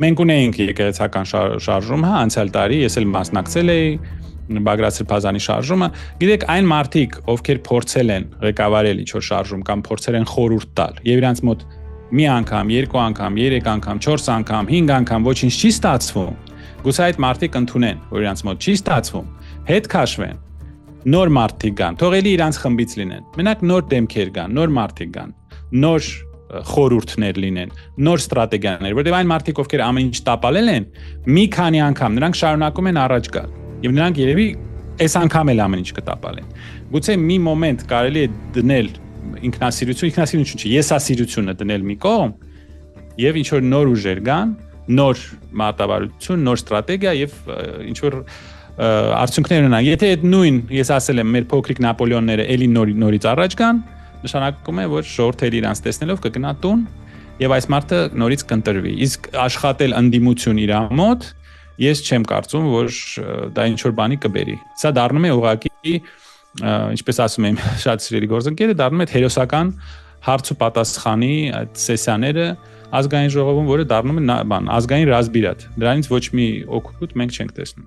Մենք ունեինք եկեղեցական շարժում, հա, անցյալ տարի ես էլ մասնակցել էի Բագրատ Սրբազանի շարժումը, գիտեք, այն մարդիկ, ովքեր փորձել են ղեկավարել ինչ-որ շարժում կամ փորձել են խորհուրդ տալ, եւ իրանց մոտ մի անգամ, երկու անգամ, 3 անգամ, 4 անգամ, 5 անգամ ոչինչ չի ստացվում, գուցե այդ մարդիկ ընդունեն, որ իրանց մոտ չի ստացվում, հետ քաշվեն, նոր մարդիկ գան, թող էլի իրանց խմբից լինեն, մենակ նոր դեմքեր գան, նոր մարդիկ գան, նոր խորհուրդներ լինեն, նոր ստրատեգիաներ, որտեղ այն մարդիկ, ովքեր ամեն ինչ տապալել են, մի քանի անգամ նրանք շարունակում են առաջ գալ, եւ նրանք երևի այս անգամ էլ ամեն ինչ կտապալեն։ Գուցե մի մոմենտ կարելի է դնել ինքնասիրություն չի, եսասիրությունը դնել մի կողմ եւ ինչ որ նոր ուժեր գան, նոր մարտավարություն, նոր ստրատեգիա եւ ինչ որ արդյունքներ ունենան։ Եթե այդ նույն, ես ասել եմ, մեր փոքրիկ Նապոլեոնները էլի նորից առաջ գան, նշանակում է, որ ժողովուրդը իրանց տեսնելով կգնա տուն եւ այս մարդը նորից կընտրվի։ Իսկ աշխատել ընդդիմություն իր մոտ, ես չեմ կարծում, որ դա ինչ որ բանի կբերի։ Սա դառնում է ուղղակի, ինչպես ասում եմ, շատ սիրելի գործընկերը, դառնում է հերոսական հարց ու պատասխանի այդ սեսիաները ազգային ժողովում, որը դառնում է ազգային ռազմիրատ։ Դրանից ոչ մի օգուտ մենք չենք տեսնում։